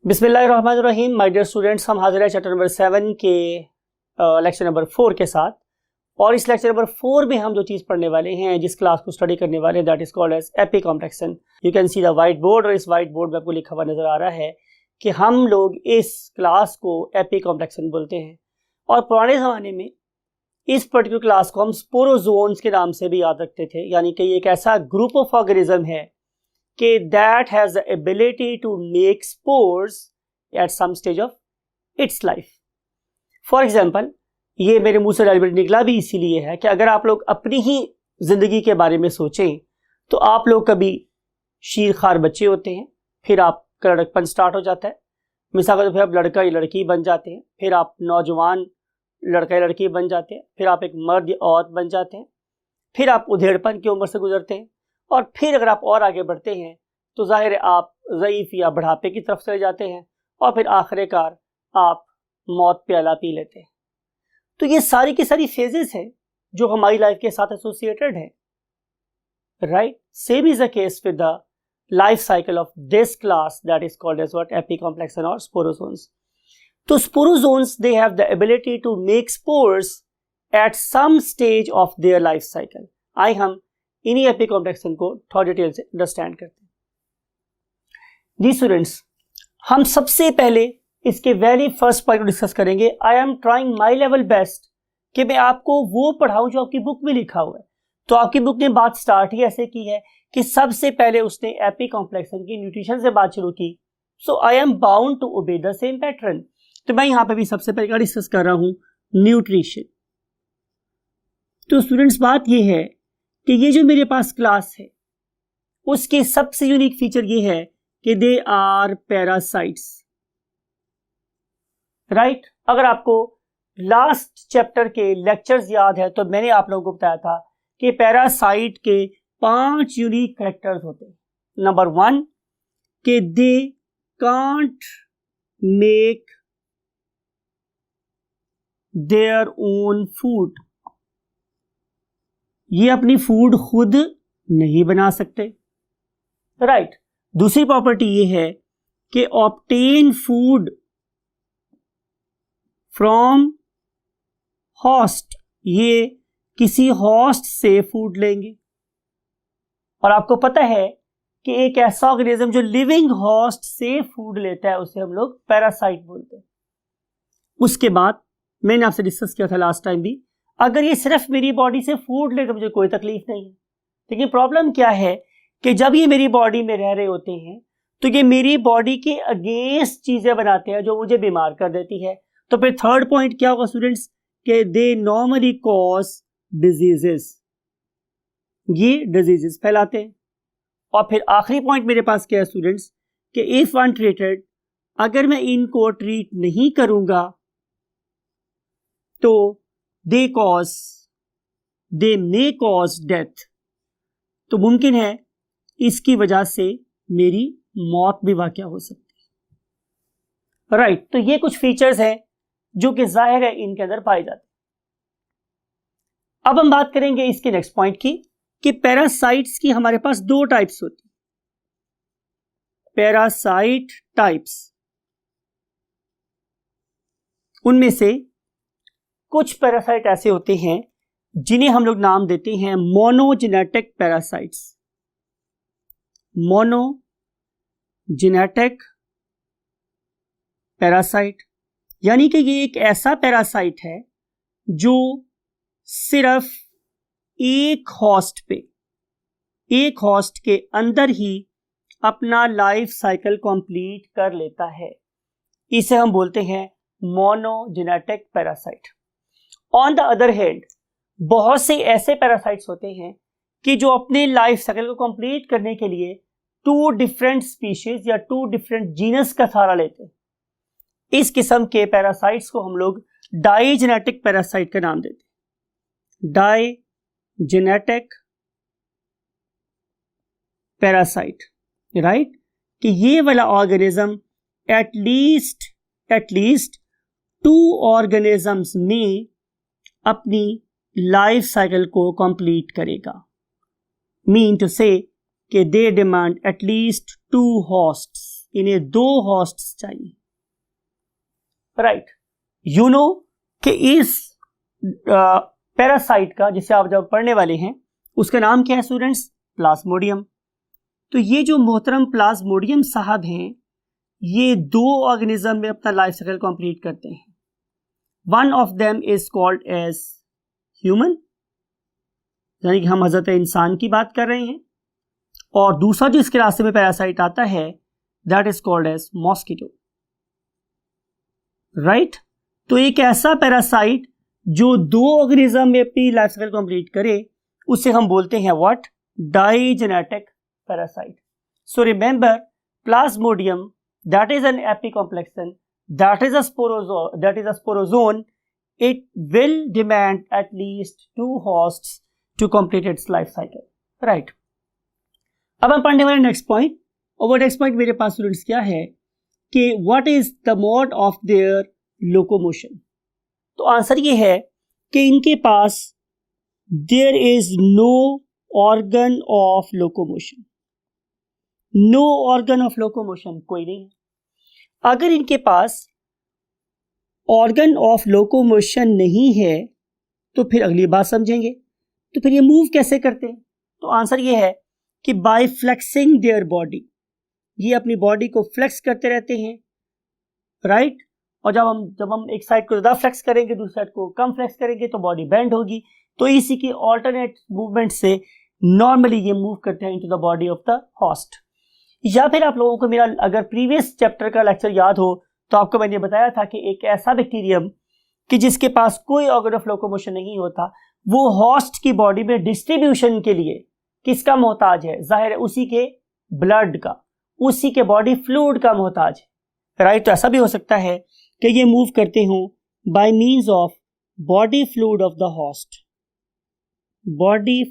बिस्मिल्लाहिर्रहमानिर्रहीम। My dear students, हम हाजिर है चैप्टर नंबर 7 के लेक्चर नंबर 4 के साथ। और इस लेक्चर नंबर 4 में हम जो चीज़ पढ़ने वाले हैं, जिस क्लास को स्टडी करने वाले हैं, that is called as apicomplexan. You can see the white board, और इस वाइट बोर्ड में आपको लिखा हुआ नजर आ रहा है कि हम लोग इस क्लास को एपी कॉम्प्लेक्सन बोलते हैं। और पुराने ज़माने में इस पर्टिकुलर क्लास को हम स्पोरोजोन्स के नाम से भी याद रखते थे, यानी कि एक ऐसा ग्रुप ऑफ ऑर्गेनिज्म है कि that has the ability to make spores at some stage of its life. For example, ये मेरे मुंह से डायरेक्ट निकला भी इसीलिए है कि अगर आप लोग अपनी ही जिंदगी के बारे में सोचें तो आप लोग कभी शीरखार बच्चे होते हैं, फिर आपका लड़कपन स्टार्ट हो जाता है, मिसाल के फिर आप लड़का या लड़की बन जाते हैं, फिर आप नौजवान लड़का या लड़की बन जाते हैं, फिर आप एक मर्द या औरत बन जाते हैं, फिर आप उधेड़पन की उम्र से गुजरते हैं, और फिर अगर आप और आगे बढ़ते हैं तो जाहिर है आप ज़ईफ़ या बढ़ापे की तरफ चले जाते हैं, और फिर आखिरकार आप मौत प्याला पी लेते हैं। तो ये सारी की सारी फेजेस हैं जो हमारी लाइफ के साथ एसोसिएटेड है, right. Same is the case with the life cycle of this class that is called as what, apicomplexan और स्पोरोजोन्स। तो sporozoans they have the ability to make spores at some stage of their life cycle. आइए हम इन्हीं AP complexion को थोड़ा detail से understand करते हैं। जी स्टूडेंट्स, हम सबसे पहले इसके वेरी फर्स्ट पॉइंट को डिस्कस करेंगे। I am trying my level best कि मैं आपको वो पढ़ाऊं जो आपकी बुक में लिखा हुआ है। तो आपकी बुक ने बात स्टार्ट ही ऐसे की है कि सबसे पहले उसने एपी कॉम्प्लेक्सन की न्यूट्रिशन से बात शुरू की। So I am bound to obey the same pattern. तो मैं यहाँ पे भी सबसे पहले क्या डिस्कस कर रहा हूँ, न्यूट्रिशन। तो स्टूडेंट्स, बात ये है कि ये जो मेरे पास क्लास है उसकी सबसे यूनिक फीचर ये है कि दे आर पैरासाइट्स, राइट। अगर आपको लास्ट चैप्टर के लेक्चर्स याद है तो मैंने आप लोगों को बताया था कि पैरासाइट के 5 यूनिक कैरेक्टर्स होते हैं। नंबर 1 कि they can't make their own food, ये अपनी फूड खुद नहीं बना सकते, राइट। दूसरी प्रॉपर्टी ये है कि ऑब्टेन फूड फ्रॉम होस्ट, ये किसी होस्ट से फूड लेंगे। और आपको पता है कि एक ऐसा ऑर्गेनिज्म जो लिविंग होस्ट से फूड लेता है उसे हम लोग पैरासाइट बोलते हैं। उसके बाद मैंने आपसे डिस्कस किया था लास्ट टाइम भी, अगर ये सिर्फ मेरी बॉडी से फूड ले तो मुझे कोई तकलीफ नहीं है, लेकिन प्रॉब्लम क्या है कि जब ये मेरी बॉडी में रह रहे होते हैं तो ये मेरी बॉडी के अगेंस्ट चीजें बनाते हैं जो मुझे बीमार कर देती है। तो फिर थर्ड पॉइंट क्या होगा स्टूडेंट्स, कि दे नॉर्मली कॉज डिजीजेस, ये डिजीजेस फैलाते हैं। और फिर आखिरी पॉइंट मेरे पास क्या है स्टूडेंट्स, कि इफ अनट्रीटेड, अगर मैं इनको ट्रीट नहीं करूंगा तो दे मे कॉज डेथ, तो मुमकिन है इसकी वजह से मेरी मौत भी वाक़या हो सकती है, राइट। तो ये कुछ फीचर्स हैं जो कि जाहिर है इनके अंदर पाए जाते हैं। अब हम बात करेंगे इसके नेक्स्ट पॉइंट की कि पैरासाइट्स की हमारे पास 2 टाइप्स होती हैं। पैरासाइट टाइप्स, उनमें से कुछ पैरासाइट ऐसे होते हैं जिन्हें हम लोग नाम देते हैं मोनोजेनेटिक पैरासाइट्स। मोनोजेनेटिक पैरासाइट यानी कि ये एक ऐसा पैरासाइट है जो सिर्फ एक होस्ट के अंदर ही अपना लाइफ साइकिल कंप्लीट कर लेता है। इसे हम बोलते हैं monogenetic parasite. On the other hand, बहुत से ऐसे पैरासाइट्स होते हैं कि जो अपने लाइफ साइकिल को कंप्लीट करने के लिए 2 डिफरेंट स्पीशीज या 2 डिफरेंट जीनस का सहारा लेते हैं। इस किस्म के पैरासाइट्स को हम लोग डाइजेनेटिक पैरासाइट का नाम देते हैं। डाइजेनेटिक पैरासाइट, राइट, कि ये वाला ऑर्गेनिज्म एटलीस्ट 2 ऑर्गेनिजम्स में अपनी लाइफ साइकिल को कंप्लीट करेगा। मीन टू से कि दे डिमांड एटलीस्ट 2 होस्ट्स। इन्हें 2 होस्ट्स चाहिए, राइट। यू नो कि इस पैरासाइट का, जिसे आप जब पढ़ने वाले हैं, उसका नाम क्या है स्टूडेंट्स? प्लाज्मोडियम। तो ये जो मोहतरम प्लाज्मोडियम साहब हैं, ये 2 ऑर्गेनिज्म में अपना लाइफ साइकिल कंप्लीट करते हैं। One of them is called as human, यानी कि हम हजरत इंसान की बात कर रहे हैं, और दूसरा जो इसके रास्ते में पैरासाइट आता है that is called as mosquito, right. तो एक ऐसा पैरासाइट जो 2 ऑर्गेनिज्म में अपनी लाइफ साइकिल कंप्लीट करे, उसे हम बोलते हैं what? Digenetic parasite. So remember, Plasmodium that is an epicomplexan, that is a sporozoan, it will demand at least 2 hosts to complete its life cycle, right? अब हम पढ़ने वाले नेक्स्ट पॉइंट, और वो नेक्स्ट पॉइंट मेरे पास स्टूडेंट्स क्या है कि what is the mode of their locomotion. तो आंसर ये है कि इनके पास there is no organ of locomotion. No organ of locomotion कोई नहीं है। अगर इनके पास ऑर्गन ऑफ लोकोमोशन नहीं है तो फिर अगली बात समझेंगे, तो फिर ये मूव कैसे करते हैं? तो आंसर ये है कि बाय फ्लेक्सिंग देयर बॉडी, ये अपनी बॉडी को फ्लेक्स करते रहते हैं, राइट। और जब हम एक साइड को ज़्यादा फ्लेक्स करेंगे, दूसरी साइड को कम फ्लेक्स करेंगे तो बॉडी बेंड होगी। तो इसी की ऑल्टरनेट मूवमेंट से नॉर्मली ये मूव करते हैं into the body of the host. या फिर आप लोगों को मेरा अगर प्रीवियस चैप्टर का लेक्चर याद हो तो आपको मैंने बताया था कि एक ऐसा बैक्टीरियम कि जिसके पास कोई ऑर्गन ऑफ लोकोमोशन नहीं होता, वो होस्ट की बॉडी में डिस्ट्रीब्यूशन के लिए किसका मोहताज है? जाहिर है उसी के ब्लड का, उसी के बॉडी फ्लूइड का मोहताज है, राइट। तो ऐसा भी हो सकता है कि ये मूव करते हों by means of body fluid of the host, body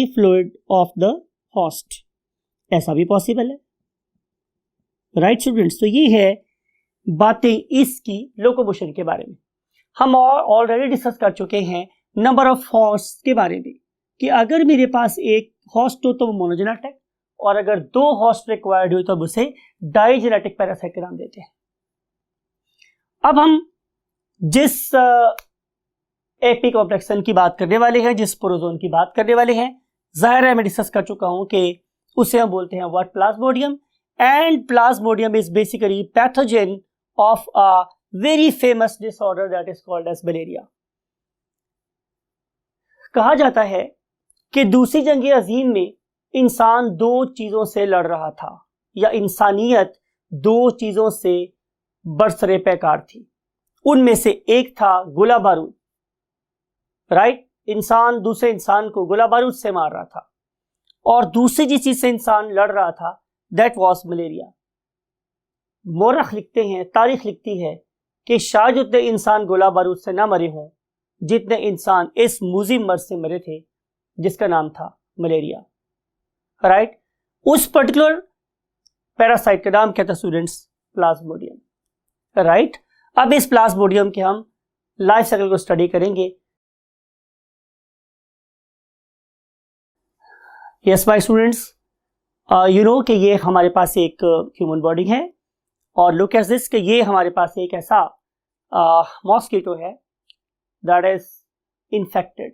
fluid of the host, ऐसा भी पॉसिबल है, राइट स्टूडेंट्स। तो ये है बातें इसकी लोकोमोशन के बारे में। हम ऑलरेडी डिस्कस कर चुके हैं नंबर ऑफ होस्ट के बारे में कि अगर मेरे पास एक होस्ट हो तो वो मोनोजेनेटिक, और अगर 2 होस्ट रिक्वायर्ड हो तो अब उसे डाइजेनेटिक पैरासाइट का नाम देते हैं। अब हम जिस एपिकॉम्प्लेक्सन की बात करने वाले हैं, जिस स्पोरोजोन की बात करने वाले हैं, जाहिर है मैं डिस्कस कर चुका हूं कि उसे हम बोलते हैं what? Plasmodium. And plasmodium is basically pathogen of a very famous disorder that is called as malaria. कहा जाता है कि दूसरी जंग अजीम में इंसान 2 चीजों से लड़ रहा था, या इंसानियत 2 चीजों से बरसरे पैकार थी। उनमें से एक था गोला बारूद, राइट। इंसान दूसरे इंसान को गोला बारूद से मार रहा था, और दूसरी जिस चीज से इंसान लड़ रहा था दैट वाज मलेरिया। मोरख लिखते हैं, तारीख लिखती है कि शायद उतने इंसान गोला बारूद से ना मरे हों जितने इंसान इस मुजिम मर्ज से मरे थे जिसका नाम था मलेरिया, राइट। उस पर्टिकुलर पैरासाइट का नाम क्या था स्टूडेंट्स? Plasmodium, right. अब इस प्लाज्मोडियम के हम लाइफ साइकिल को स्टडी करेंगे। Yes my students, you know कि ये हमारे पास एक ह्यूमन बॉडी है, और लुक एट दिस कि ये हमारे पास एक ऐसा मॉस्किटो है दैट इज इन्फेक्टेड।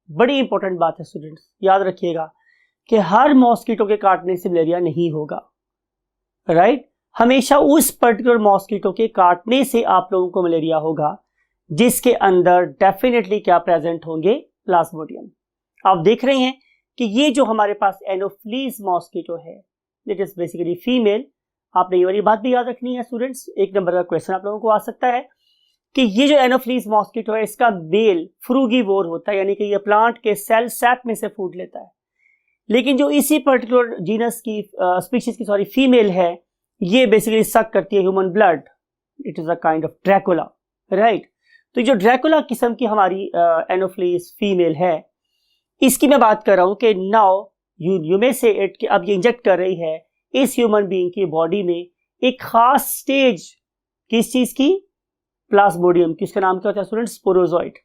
बड़ी इंपॉर्टेंट बात है स्टूडेंट्स, याद रखिएगा कि हर मॉस्किटो के काटने से मलेरिया नहीं होगा, राइट। हमेशा उस पर्टिकुलर मॉस्किटो के काटने से आप लोगों को मलेरिया होगा जिसके अंदर डेफिनेटली क्या प्रेजेंट होंगे? प्लाज्मोडियम। आप देख रहे हैं कि ये जो हमारे पास एनोफ्लीज मॉस्किटो है, इट इज बेसिकली फीमेल। आपने ये वाली बात भी याद रखनी है स्टूडेंट्स, 1 नंबर का क्वेश्चन आप लोगों को आ सकता है कि ये जो एनोफ्लीज मॉस्किटो है इसका मेल फ्रूगीवोर होता है, यानी कि ये प्लांट के सेल सैप में से फूड लेता है। लेकिन जो इसी पर्टिकुलर जीनस की स्पीशीज की फीमेल है, ये बेसिकली सक करती है human blood. It is a kind of Dracula, right. तो जो ड्रैकुला किस्म की हमारी एनोफ्लीज फीमेल है, इसकी मैं बात कर रहा हूं कि नाउ यू मे से इट कि अब ये इंजेक्ट कर रही है इस ह्यूमन बीइंग की बॉडी में एक खास स्टेज, किस चीज की? प्लाज्मोडियम की। उसका नाम क्या होता है स्टूडेंट? स्पोरोजोइट।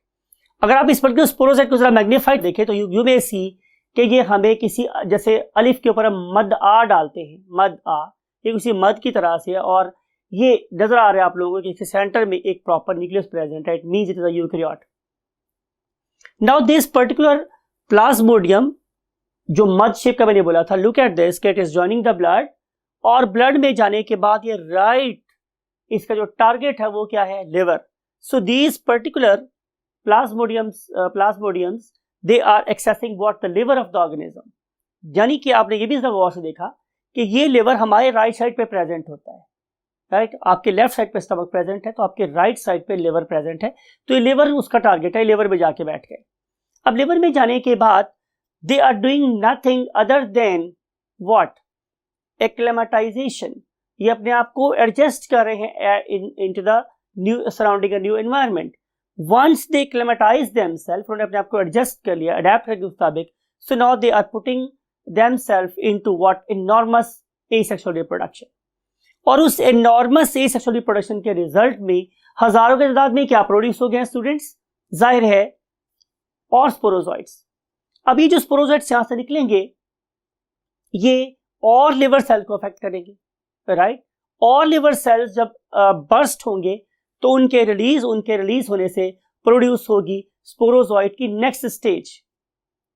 अगर आप इस पर्टिकुलर स्पोरोजोइट को जरा मैग्नीफाइड देखें तो यू मे सी कि ये हमें किसी, जैसे अलिफ के ऊपर हम मद आ डालते हैं, मद आ, ये उसी मद की तरह से है, और ये नजर आ रहा है आप लोगों को कि सेंटर में एक प्रॉपर न्यूक्लियस प्रेजेंट है, it means it is a eukaryote. Now this particular Plasmodium जो मद शेप का मैंने बोला था, look at this, it is joining the blood, और ब्लड में जाने के बाद ये राइट इसका जो टारगेट है वो क्या है, liver. So these particular plasmodiums they are accessing what, the liver of the organism. यानी कि आपने ये भी गौर से देखा कि ये लिवर हमारे राइट साइड पे प्रेजेंट होता है, राइट। आपके लेफ्ट साइड पे स्टमक प्रेजेंट है, तो आपके राइट साइड पे लिवर प्रेजेंट है, तो ये लिवर उसका टारगेट है, लिवर में जाके बैठ गए। अब लिवर में जाने के बाद they are doing nothing other than what, acclimatisation. ये अपने आप को एडजस्ट कर रहे हैं into the new surrounding, new environment. Once they acclimatise themselves, उन्होंने अपने आप को एडजस्ट कर लिया, अडेप्ट करके मुताबिक, so now they are putting themselves into what, enormous asexual reproduction. और उस एनॉर्मस एसेक्सुअल रिप्रोडक्शन के रिजल्ट में हजारों के तादाद में क्या प्रोड्यूस हो गए हैं स्टूडेंट्स, जाहिर है, और स्पोरोजोइट्स। अब ये जो स्पोरोजोइट्स यहां से निकलेंगे ये और लिवर सेल को अफेक्ट करेंगे, राइट। और लिवर सेल्स जब बर्स्ट होंगे तो उनके रिलीज होने से प्रोड्यूस होगी स्पोरोजोइट की next stage.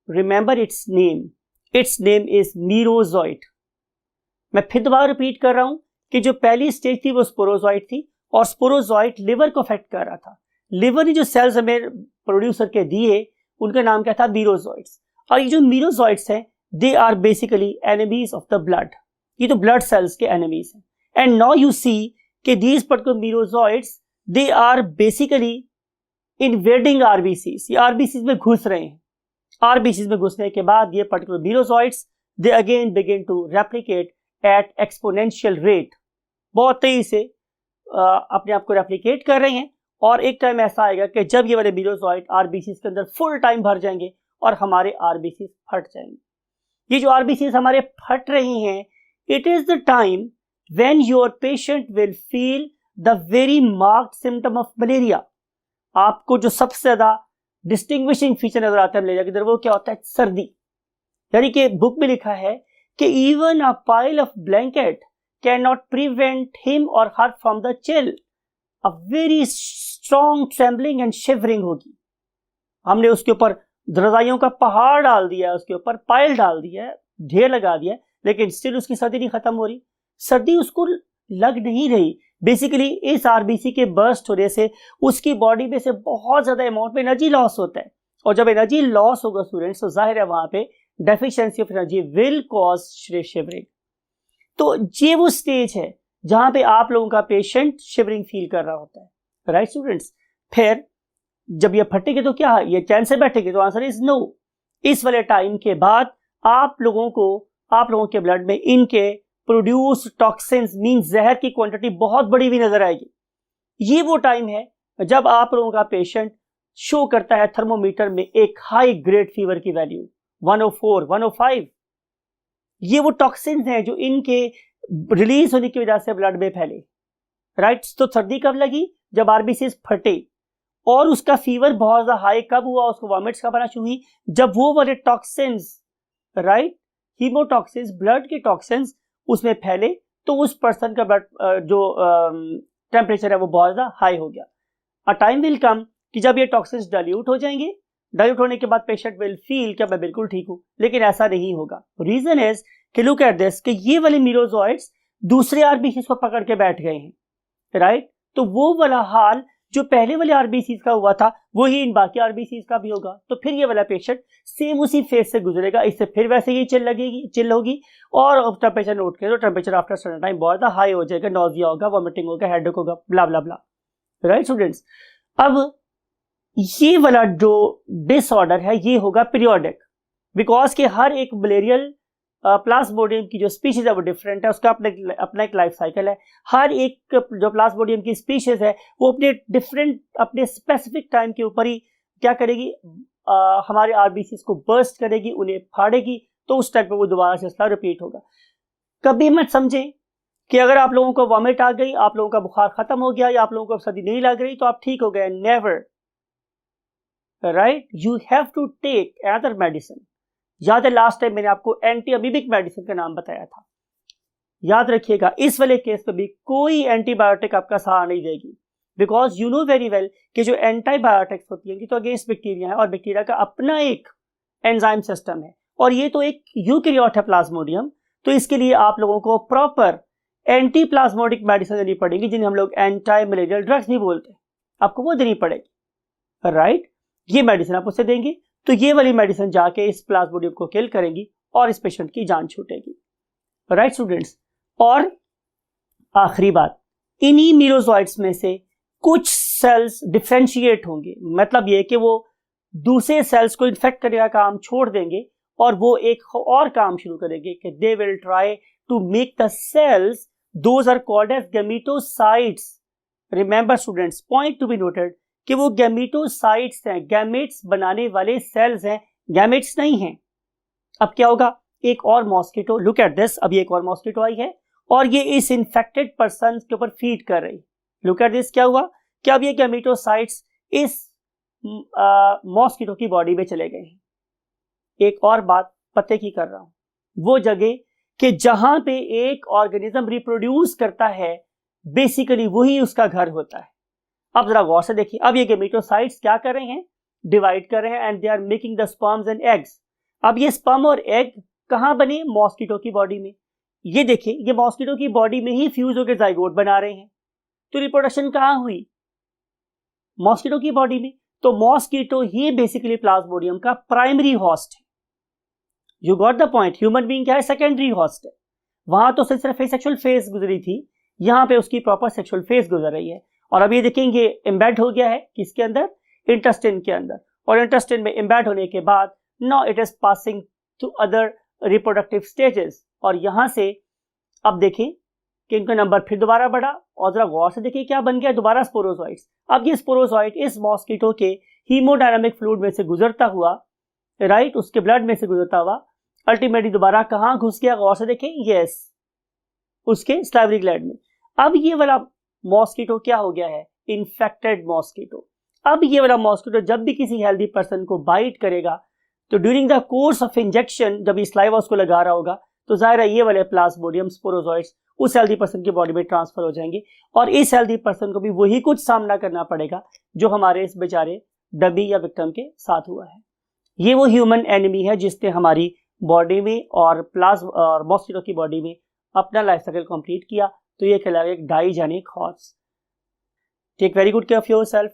Remember it's name is merozoite. मैं फिर दोबारा रिपीट कर रहा हूं कि जो पहली स्टेज थी वो स्पोरोजोइट थी, और स्पोरोजोइट लिवर को अफेक्ट कर रहा था। लिवर ने जो सेल्स हमें प्रोड्यूस करके दिए उनका नाम क्या था, मीरोजोइट्स। और ये जो मीरोजोइट्स हैं they are basically enemies of the blood, ये तो ब्लड सेल्स के एनिमीज हैं। एंड नाउ यू सी कि these particular merozoites they are basically invading RBCs, ये आरबीसीज में घुस रहे हैं। आरबीसीज में घुसने के बाद ये particular merozoites they again begin to replicate at exponential rate, बहुत तेजी से अपने आप को रेप्लिकेट कर रहे हैं। और एक टाइम ऐसा आएगा कि जब ये वाले मीरोजोइट आरबीसीज के अंदर फुल टाइम भर जाएंगे और हमारे आरबीसीज फट जाएंगे। ये जो आरबीसीज हमारे फट रही हैं, it is the time when your patient will feel the very marked symptom of malaria. आपको जो सबसे ज्यादा डिस्टिंग्विशिंग फीचर नजर आता है मलेरिया के अंदर वो क्या होता है, सर्दी। यानी कि बुक में लिखा है कि even a pile of blanket can not prevent him or her from the chill, a very strong trembling and shivering होगी। हमने उसके ऊपर रजाइयों का पहाड़ डाल दिया, उसके ऊपर पाइल डाल दिया है, ढेर लगा दिया, लेकिन स्टिल उसकी सर्दी नहीं खत्म हो रही, सर्दी उसको लग नहीं रही। बेसिकली इस आरबीसी के बर्स्ट होने से उसकी बॉडी में से बहुत ज्यादा अमाउंट में एनर्जी लॉस होता है, और जब एनर्जी लॉस होगा स्टूडेंट्स तो जाहिर है वहां पे deficiency of energy will cause shivering. तो ये वो स्टेज है जहां पे आप लोगों का पेशेंट शिवरिंग फील कर रहा होता है, राइट स्टूडेंट्स। फिर जब ये फटेंगे तो क्या ये चैन से बैठेंगे, तो आंसर इज नो। इस वाले टाइम के बाद आप लोगों के ब्लड में इनके प्रोड्यूस टॉक्सिन्स मीन जहर की क्वांटिटी बहुत बड़ी हुई नजर आएगी। ये वो टाइम है जब आप लोगों का पेशेंट शो करता है थर्मोमीटर में एक हाई ग्रेड फीवर की वैल्यू 104, 105। ये वो टॉक्सिन्स हैं जो इनके रिलीज होने की वजह से ब्लड में फैले, राइट। तो सर्दी कब लगी, जब आरबीसी फटे, और उसका फीवर बहुत ज्यादा हाई कब हुआ, उसको वॉमिट्स कब आना शुरू हुई, जब वो वाले टॉक्सिन्स, राइट, हीमोटॉक्सिन्स, ब्लड के टॉक्सिन्स उसमें फैले, तो उस पर्सन का ब्लड जो टेम्परेचर है वो बहुत ज्यादा हाई हो गया। अ टाइम विल कम कि जब ये टॉक्सिन्स डाइल्यूट हो जाएंगे, डाइल्यूट होने के बाद पेशेंट विल फील कि मैं बिल्कुल ठीक हूं, लेकिन ऐसा नहीं होगा। रीजन इज कि लुक एट दिस कि ये वाले मीरोजोइट्स दूसरे आरबीसीज को पकड़ के बैठ गए हैं, राइट। तो वो वाला हाल जो पहले वाले आरबीसीज का हुआ था वही इन बाकी आरबीसीज का भी होगा। तो फिर ये वाला पेशेंट सेम उसी फेज से गुजरेगा, इससे फिर वैसे ही चिल होगी, और टेम्परेचर नोट करें तो टेम्परेचर आफ्टर सर्टेन टाइम बहुत ज्यादा हाई हो जाएगा, नॉजिया होगा, वॉमिटिंग होगा, हेडेक होगा, ब्ला ब्ला ब्ला, राइट स्टूडेंट्स। अब ये वाला जो डिसऑर्डर है ये होगा पीरियोडिक, बिकॉज के हर एक मलेरियल प्लाज्मोडियम की जो स्पीशीज है वो डिफरेंट है, उसका अपना एक लाइफ साइकिल है। हर एक जो प्लाज्मोडियम की स्पीशीज है वो अपने स्पेसिफिक टाइम के ऊपर ही क्या करेगी, हमारे आरबीसीज को बर्स्ट करेगी, उन्हें फाड़ेगी, तो उस टाइम पे वो दोबारा सिलसिला रिपीट होगा। कभी मत समझें कि अगर आप लोगों को वॉमिट आ गई, आप लोगों का बुखार खत्म हो गया, या आप लोगों को सर्दी नहीं लग रही तो आप ठीक हो गए, never, right. You have to take another medicine, याद है लास्ट टाइम मैंने आपको एंटी अमीबिक मेडिसिन का नाम बताया था। याद रखिएगा इस वाले केस में भी कोई एंटीबायोटिक आपका सहारा नहीं देगी, because you know very well कि जो एंटीबायोटिक्स होती है तो अगेंस्ट बैक्टीरिया है और बैक्टीरिया का अपना एक एंजाइम सिस्टम है और ये तो एक यूकैरियोट है प्लाज्मोडियम, तो इसके लिए आप लोगों को प्रॉपर एंटी प्लाज्मोडिक मेडिसिन देनी पड़ेगी जिन्हें हम लोग एंटी मलेरियल ड्रग्स भी बोलते हैं, आपको वो देनी पड़ेगी, राइट। ये मेडिसिन आप उससे देंगे तो ये वाली मेडिसिन जाके इस प्लाज्मोडियम को किल करेंगी और इस पेशेंट की जान छूटेगी, राइट स्टूडेंट्स। और आखिरी बात, इन्हीं मीरोजोइट्स में से कुछ सेल्स डिफरेंशिएट होंगे, मतलब ये कि वो दूसरे सेल्स को इन्फेक्ट करने का काम छोड़ देंगे और वो एक और काम शुरू करेंगे कि they will try to make the cells, those are called as gametocytes. Remember students, point to be noted कि वो गैमेटोसाइट्स हैं, गैमेट्स बनाने वाले सेल्स हैं, गैमेट्स नहीं हैं। अब क्या होगा, एक और मॉस्किटो, लुक एट दिस, अब एक और मॉस्किटो आई है और ये इस इन्फेक्टेड पर्सन के ऊपर फीड कर रही। लुक एट दिस, क्या हुआ कि अब ये गैमेटोसाइट्स इस मॉस्किटो की बॉडी में चले गए हैं। एक और बात पते की कर रहा हूं, वो जगह कि जहां पे एक ऑर्गेनिज्म रिप्रोड्यूस करता है बेसिकली वही उसका घर होता है। अब जरा गौर से देखिए, अब ये गैमेटोसाइट्स क्या कर रहे हैं, डिवाइड कर रहे हैं and they are making the sperms and eggs. अब ये स्पर्म और एग कहां बने, मॉस्किटो की बॉडी में। ये देखिए, ये मॉस्किटो की बॉडी में ही फ्यूज होकर जाइगोट बना रहे हैं, तो रिप्रोडक्शन कहां हुई, मॉस्किटो की बॉडी में। तो मॉस्किटो ही बेसिकली प्लाज्मोडियम का प्राइमरी होस्ट है। You got the point, human being क्या है, सेकेंडरी होस्ट है। वहां तो सिर्फ सेक्सुअल फेज गुजरी थी, यहां पे उसकी प्रॉपर सेक्सुअल फेज गुजर रही है। और अब ये देखेंगे एम्बेड हो गया है किसके अंदर, इंटेस्टाइन के अंदर, और इंटेस्टाइन में एम्बेड होने के बाद now it is passing to other reproductive stages. और यहां से अब देखें कि इनका नंबर फिर दोबारा बढ़ा और जरा गौर से देखिए क्या बन गया, दोबारा स्पोरोजोइट्स। अब ये स्पोरोजोइट इस मॉस्किटो के हीमोडायनामिक फ्लूइड में से गुजरता हुआ, राइट, उसके ब्लड में से गुजरता हुआ अल्टीमेटली दोबारा कहां घुस गया, गौर से देखें, यस, उसके स्लाइवरी ग्लैंड में। अब ये वाला मॉस्किटो क्या हो गया है, इन्फेक्टेड मॉस्किटो। अब ये वाला मॉस्किटो जब भी किसी हेल्दी पर्सन को बाइट करेगा तो during the course of injection जब स्लाइवा उसको लगा रहा होगा तो जाहिर है ये वाले प्लाज्मोडियम स्पोरोजोइट्स उस हेल्दी पर्सन की बॉडी में ट्रांसफर हो जाएंगे और इस हेल्दी पर्सन को भी वही कुछ सामना करना पड़ेगा जो हमारे इस बेचारे डबी या विक्टिम के साथ हुआ है। ये वो ह्यूमन एनिमी है जिसने हमारी बॉडी में और मॉस्किटो की बॉडी में अपना लाइफ साइकिल कंप्लीट किया। तो ये कहलाएगा एक डाइजेनिक हॉर्स। Take very good care of yourself.